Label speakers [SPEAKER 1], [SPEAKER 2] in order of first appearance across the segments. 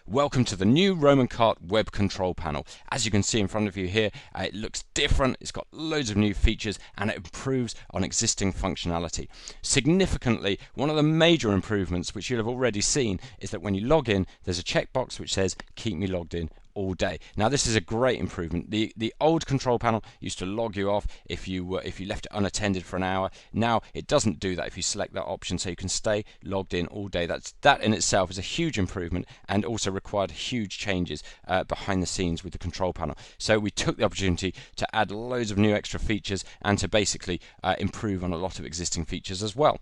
[SPEAKER 1] Welcome to the new RomanCart web control panel. As you can see in front of you here, it looks different, it's got loads of new features and it improves on existing functionality. Significantly, one of the major improvements which you'll have already seen is that when you log in, there's a checkbox which says keep me logged in all day. Now this is a great improvement. The old control panel used to log you off if you left it unattended for an hour. Now it doesn't do that if you select that option, so you can stay logged in all day. That in itself is a huge improvement and also required huge changes behind the scenes with the control panel. So we took the opportunity to add loads of new extra features and to basically improve on a lot of existing features as well.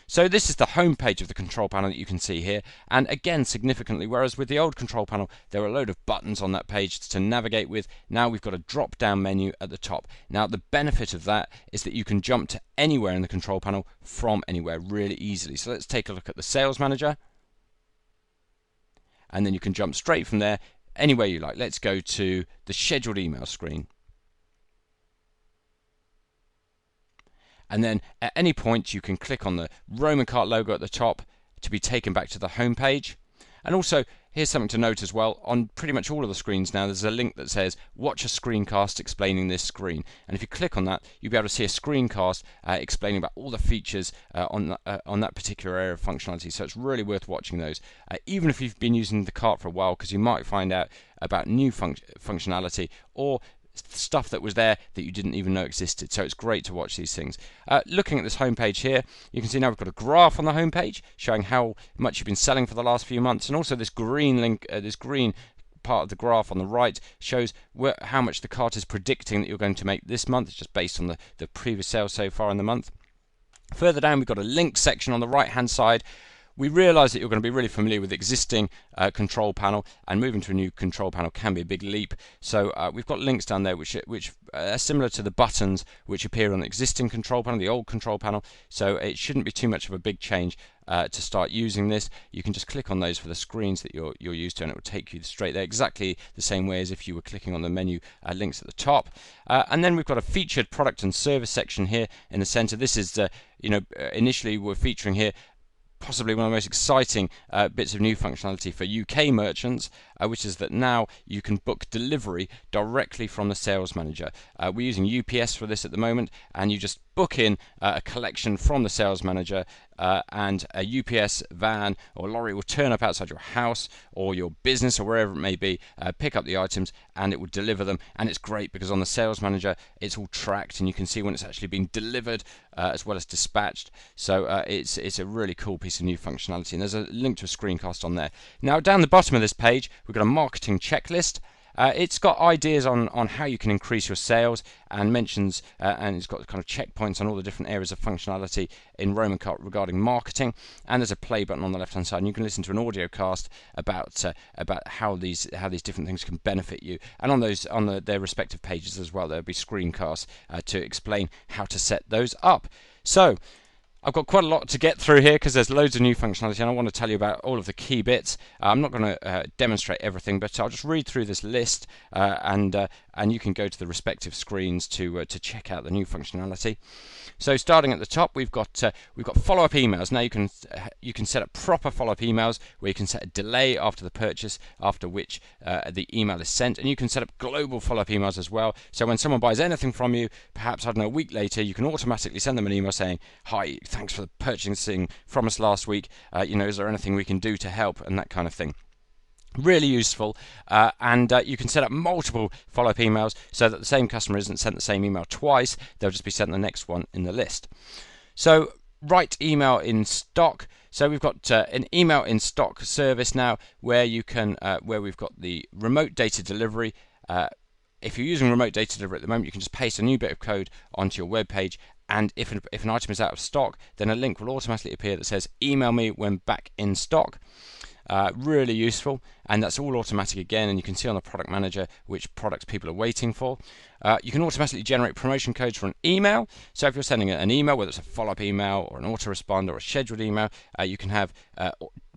[SPEAKER 1] So this is the home page of the control panel that you can see here, and again significantly, whereas with the old control panel there were a load of buttons on that page to navigate with, now we've got a drop down menu at the top. Now the benefit of that is that you can jump to anywhere in the control panel from anywhere really easily. So let's take a look at the sales manager, and then you can jump straight from there anywhere you like. Let's go to the scheduled email screen. And then at any point you can click on the RomanCart logo at the top to be taken back to the home page. And also here's something to note as well, on pretty much all of the screens now there's a link that says watch a screencast explaining this screen, and if you click on that you'll be able to see a screencast explaining about all the features on that particular area of functionality. So it's really worth watching those, even if you've been using the cart for a while, because you might find out about new functionality or stuff that was there that you didn't even know existed. So it's great to watch these things. Looking at this homepage here, you can see now we've got a graph on the homepage showing how much you've been selling for the last few months, and also this green link, this green part of the graph on the right shows how much the cart is predicting that you're going to make this month. It's just based on the previous sales so far in the month. Further down we've got a link section on the right hand side. We realise that you're going to be really familiar with the existing control panel, and moving to a new control panel can be a big leap. So we've got links down there which are similar to the buttons which appear on the existing control panel, the old control panel. So it shouldn't be too much of a big change to start using this. You can just click on those for the screens that you're used to, and it will take you straight there, exactly the same way as if you were clicking on the menu links at the top. And then we've got a featured product and service section here in the center. This is initially we're featuring here possibly one of the most exciting bits of new functionality for UK merchants, which is that now you can book delivery directly from the sales manager. We're using UPS for this at the moment, and you just book in a collection from the sales manager, and a UPS van or lorry will turn up outside your house or your business or wherever it may be, pick up the items, and it will deliver them. And it's great because on the sales manager it's all tracked and you can see when it's actually been delivered as well as dispatched. So it's a really cool piece of new functionality, and there's a link to a screencast on there. Now down the bottom of this page we've got a marketing checklist. It's got ideas on how you can increase your sales, and mentions and it's got kind of checkpoints on all the different areas of functionality in RomanCart regarding marketing. And there's a play button on the left hand side, and you can listen to an audio cast about how these different things can benefit you. And on their respective pages as well, there'll be screencasts to explain how to set those up. So I've got quite a lot to get through here because there's loads of new functionality, and I want to tell you about all of the key bits. I'm not going to demonstrate everything, but I'll just read through this list, and you can go to the respective screens to check out the new functionality. So starting at the top, we've got follow-up emails. Now you can set up proper follow-up emails where you can set a delay after the purchase, after which the email is sent, and you can set up global follow-up emails as well. So when someone buys anything from you, perhaps I don't know, a week later, you can automatically send them an email saying, "Hi, thanks for purchasing from us last week. Is there anything we can do to help?" and that kind of thing. Really useful, and you can set up multiple follow-up emails so that the same customer isn't sent the same email twice. They'll just be sent the next one in the list. So write email in stock. So we've got an email in stock service now where you can where we've got the remote data delivery. If you're using remote data delivery at the moment, you can just paste a new bit of code onto your web page, and if an item is out of stock, then a link will automatically appear that says email me when back in stock. Really useful, and that's all automatic again, and you can see on the product manager which products people are waiting for. You can automatically generate promotion codes for an email. So if you're sending an email, whether it's a follow-up email or an autoresponder or a scheduled email, you can have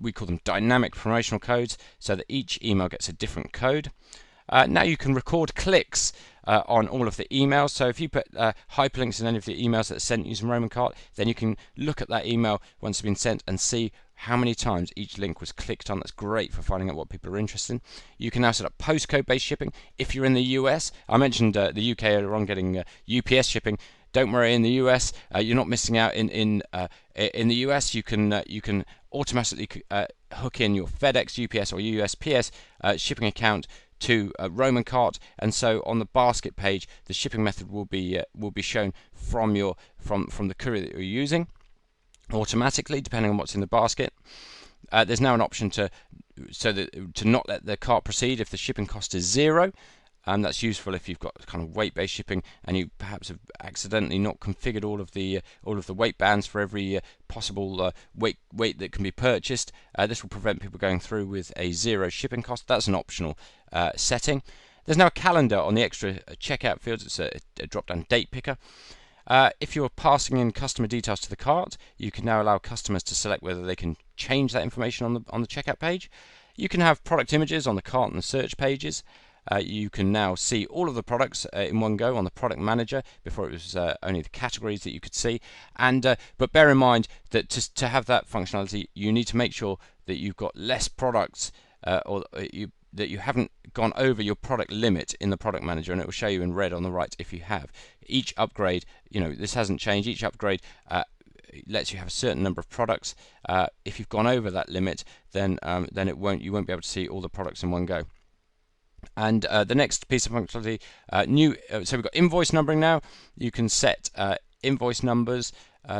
[SPEAKER 1] we call them dynamic promotional codes, so that each email gets a different code. Now you can record clicks on all of the emails. So if you put hyperlinks in any of the emails that are sent using RomanCart, then you can look at that email once it's been sent and see how many times each link was clicked on. That's great for finding out what people are interested in. You can now set up postcode based shipping. If you're in the US, I mentioned the UK earlier on getting UPS shipping. Don't worry, in the US, you're not missing out. In the US, you can automatically hook in your FedEx, UPS, or USPS shipping account to RomanCart, and so on the basket page, the shipping method will be shown from the courier that you're using automatically, depending on what's in the basket. There's now an option to not let the cart proceed if the shipping cost is 0. That's useful if you've got kind of weight-based shipping and you perhaps have accidentally not configured all of the weight bands for every possible weight that can be purchased. This will prevent people going through with a 0 shipping cost. That's an optional setting. There's now a calendar on the extra checkout fields. It's a drop-down date picker. If you're passing in customer details to the cart, you can now allow customers to select whether they can change that information on the checkout page. You can have product images on the cart and the search pages. You can now see all of the products in one go on the product manager. Before it was only the categories that you could see. But bear in mind that to have that functionality, you need to make sure that you've got less products that you haven't gone over your product limit in the product manager, and it will show you in red on the right if you have. Each upgrade, this hasn't changed. Each upgrade lets you have a certain number of products. If you've gone over that limit, then you won't be able to see all the products in one go. And the next piece of functionality, so we've got invoice numbering now. You can set invoice numbers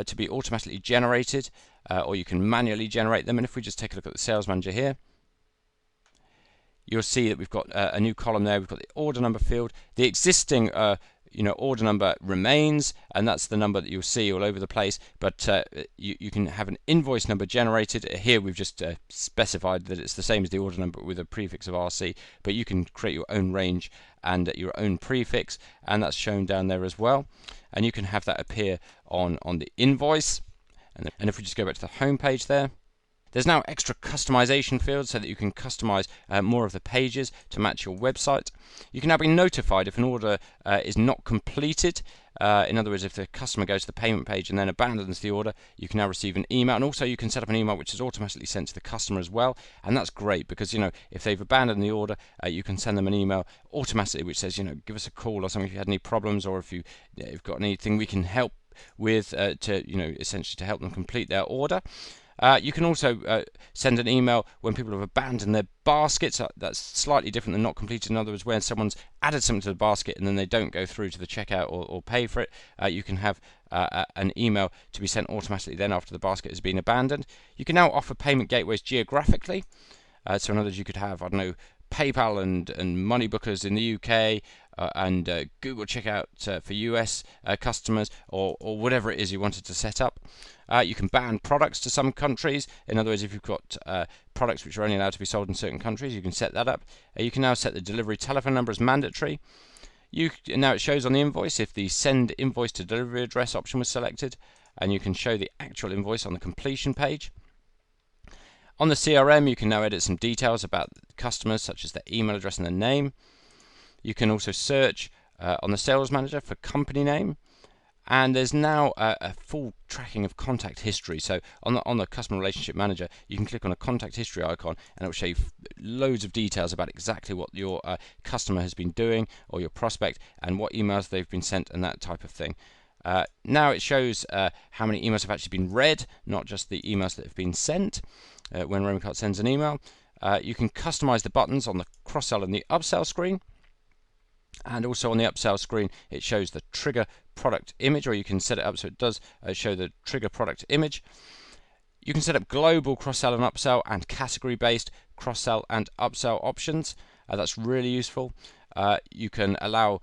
[SPEAKER 1] to be automatically generated, or you can manually generate them. And if we just take a look at the sales manager here, you'll see that we've got a new column there. We've got the order number field. The existing order number remains, and that's the number that you'll see all over the place, but you can have an invoice number generated. Here we've just specified that it's the same as the order number with a prefix of RC, but you can create your own range and your own prefix, and that's shown down there as well, and you can have that appear on the invoice. And if we just go back to the home page there, there's now extra customization fields so that you can customize more of the pages to match your website. You can now be notified if an order is not completed. In other words, if the customer goes to the payment page and then abandons the order, you can now receive an email. And also you can set up an email which is automatically sent to the customer as well. And that's great because, if they've abandoned the order, you can send them an email automatically which says, give us a call or something if you had any problems, or if you've got anything we can help with essentially to help them complete their order. You can also send an email when people have abandoned their baskets. That's slightly different than not completed. In other words, when someone's added something to the basket and then they don't go through to the checkout or pay for it, you can have an email to be sent automatically then after the basket has been abandoned. You can now offer payment gateways geographically. So in other words, you could have, PayPal and money bookers in the UK, and Google Checkout for US customers, or whatever it is you wanted to set up. You can ban products to some countries. In other words, if you've got products which are only allowed to be sold in certain countries, you can set that up. You can now set the delivery telephone number as mandatory. Now it shows on the invoice if the send invoice to delivery address option was selected, and you can show the actual invoice on the completion page. On the CRM, you can now edit some details about customers, such as their email address and their name. You can also search on the sales manager for company name. And there's now a full tracking of contact history. So on the customer relationship manager, you can click on a contact history icon, and it will show you loads of details about exactly what your customer has been doing, or your prospect, and what emails they've been sent, and that type of thing. Now it shows how many emails have actually been read, not just the emails that have been sent. When RomanCart sends an email, you can customize the buttons on the cross-sell and the upsell screen. And also on the upsell screen, it shows the trigger product image, or you can set it up so it does show the trigger product image. You can set up global cross-sell and upsell and category-based cross-sell and upsell options. That's really useful. You can now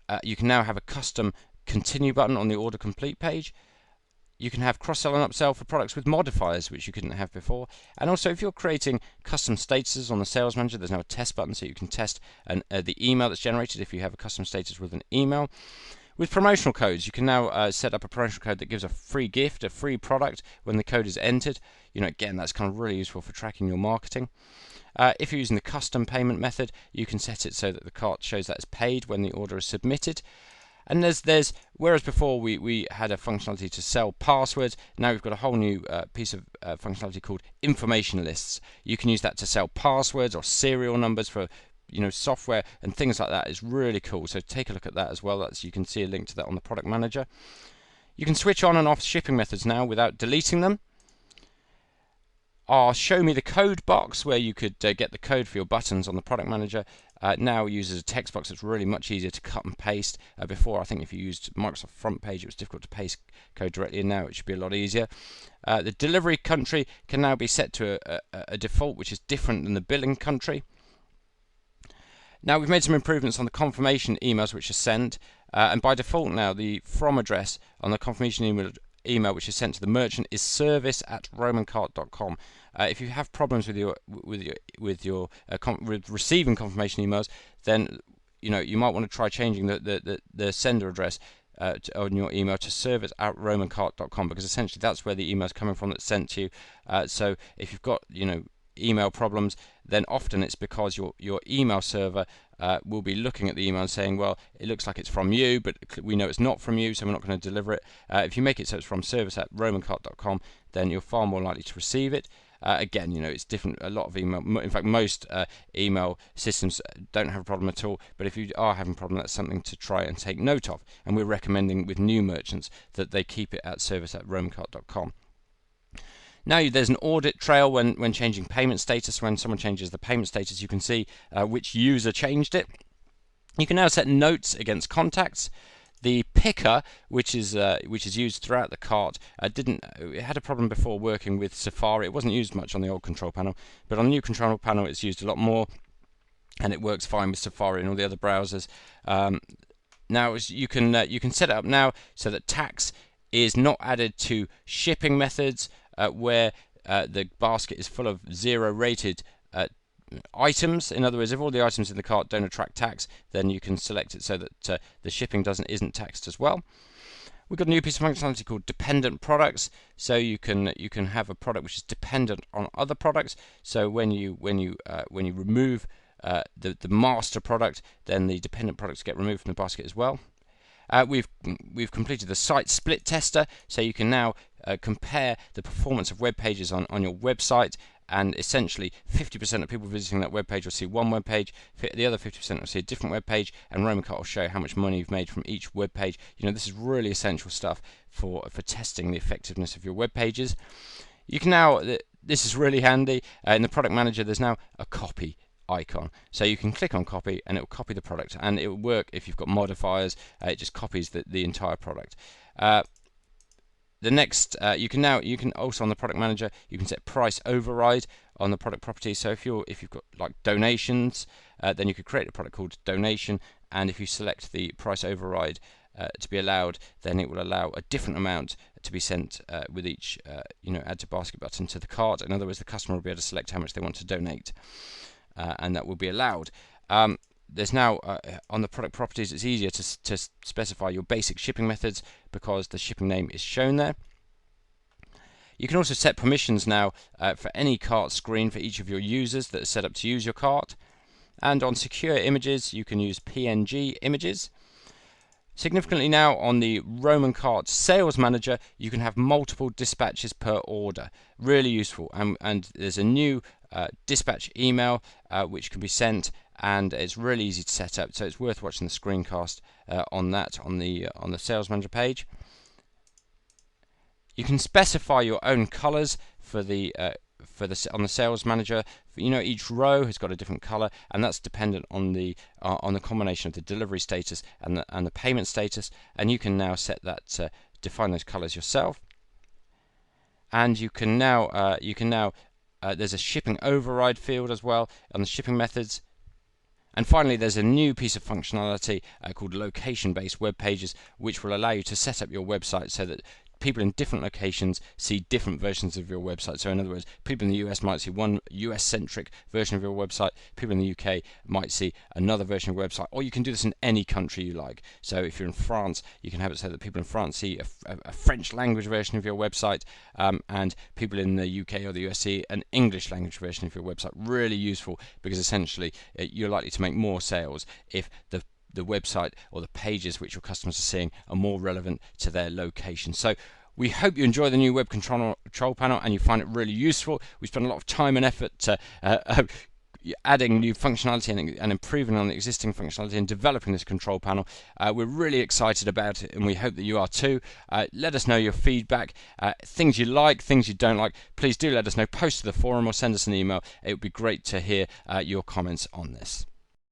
[SPEAKER 1] have a custom continue button on the order complete page. You can have cross-sell and upsell for products with modifiers, which you couldn't have before. And also, if you're creating custom statuses on the sales manager, there's now a test button so you can test the email that's generated if you have a custom status with an email. With promotional codes, you can now set up a promotional code that gives a free gift, a free product when the code is entered. Again, that's kind of really useful for tracking your marketing. If you're using the custom payment method, you can set it so that the cart shows that it's paid when the order is submitted. And whereas before we had a functionality to sell passwords, now we've got a whole new piece of functionality called information lists. You can use that to sell passwords or serial numbers for software and things like that. Is really cool. So take a look at that as well. You can see a link to that on the product manager. You can switch on and off shipping methods now without deleting them. Our show me the code box, where you could get the code for your buttons on the product manager, now uses a text box. It's really much easier to cut and paste. Before, I think if you used Microsoft Front Page, it was difficult to paste code directly, and now it should be a lot easier. The delivery country can now be set to a default which is different than the billing country. Now we've made some improvements on the confirmation emails which are sent, and by default now the from address on the confirmation email which is sent to the merchant is service@romancart.com. If you have problems with receiving confirmation emails, then you might want to try changing the sender address on your email to service@romancart.com, because essentially that's where the email is coming from that's sent to you. So if you've got email problems, then often it's because your email server will be looking at the email and saying, well, it looks like it's from you, but we know it's not from you, so we're not going to deliver it. If you make it so it's from service@romancart.com, then you're far more likely to receive it. Again, it's different. A lot of email, in fact, most email systems don't have a problem at all. But if you are having a problem, that's something to try and take note of. And we're recommending with new merchants that they keep it at service@romancart.com. Now there's an audit trail when changing payment status. When someone changes the payment status, you can see which user changed it. You can now set notes against contacts. The picker, which is used throughout the cart, it had a problem before working with Safari. It wasn't used much on the old control panel, but on the new control panel it's used a lot more, and it works fine with Safari and all the other browsers. Now you can set it up now so that tax is not added to shipping methods where the basket is full of 0 rated items. In other words, if all the items in the cart don't attract tax, then you can select it so that the shipping isn't taxed as well. We've got a new piece of functionality called dependent products. So you can have a product which is dependent on other products. So when you remove the master product, then the dependent products get removed from the basket as well. We've completed the site split tester, so you can now compare the performance of web pages on your website, and essentially 50% of people visiting that web page will see one web page, the other 50% will see a different web page, and RomanCart will show how much money you've made from each web page. This is really essential stuff for testing the effectiveness of your web pages. You can now, this is really handy, in the product manager there's now a copy icon, so you can click on copy and it will copy the product, and it will work if you've got modifiers. It just copies the entire product. The next, you can also on the product manager you can set price override on the product property. So if you've got like donations, then you could create a product called donation, and if you select the price override to be allowed, then it will allow a different amount to be sent with each add to basket button to the cart. In other words, the customer will be able to select how much they want to donate, and that will be allowed. There's now on the product properties, it's easier to specify your basic shipping methods because the shipping name is shown there. You can also set permissions now for any cart screen for each of your users that are set up to use your cart. And on secure images, you can use PNG images. Significantly now, on the RomanCart Sales Manager, you can have multiple dispatches per order. Really useful. And there's a new dispatch email which can be sent, and it's really easy to set up. So it's worth watching the screencast on the Sales Manager page. You can specify your own colors on the Sales Manager. Each row has got a different color, and that's dependent on the combination of the delivery status and the payment status. And you can now set that define those colors yourself. And you can now there's a shipping override field as well on the shipping methods. And finally, there's a new piece of functionality called location-based web pages, which will allow you to set up your website so that people in different locations see different versions of your website. So in other words, people in the US might see one US-centric version of your website, people in the UK might see another version of your website, or you can do this in any country you like. So if you're in France, you can have it so that people in France see a French language version of your website, and people in the UK or the US see an English language version of your website. Really useful, because essentially you're likely to make more sales if the the website or the pages which your customers are seeing are more relevant to their location. So we hope you enjoy the new web control panel and you find it really useful. We spent a lot of time and effort to adding new functionality and improving on the existing functionality and developing this control panel. We're really excited about it, and we hope that you are too. Let us know your feedback, things you like, things you don't like. Please do let us know. Post to the forum or send us an email. It would be great to hear your comments on this.